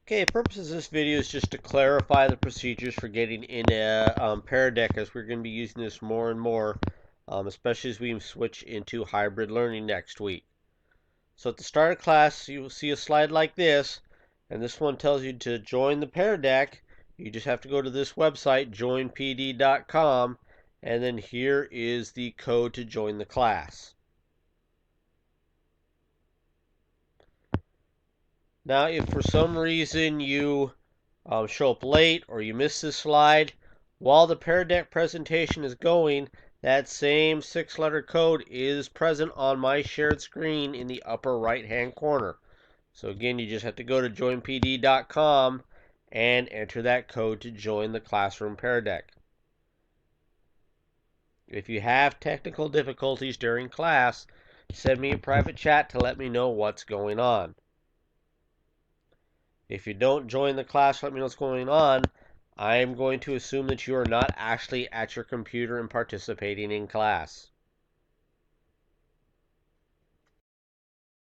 Okay, the purpose of this video is just to clarify the procedures for getting in a Peardeck, as we're going to be using this more and more, especially as we switch into hybrid learning next week. So at the start of class, you will see a slide like this, and this one tells you to join the Peardeck. You just have to go to this website, joinpd.com, and then here is the code to join the class. Now, if for some reason you show up late or you miss this slide, while the Peardeck presentation is going, that same 6-letter code is present on my shared screen in the upper right hand corner. So again, you just have to go to joinpd.com and enter that code to join the classroom Peardeck. If you have technical difficulties during class, send me a private chat to let me know what's going on. If you don't join the class, let me know what's going on. I am going to assume that you are not actually at your computer and participating in class.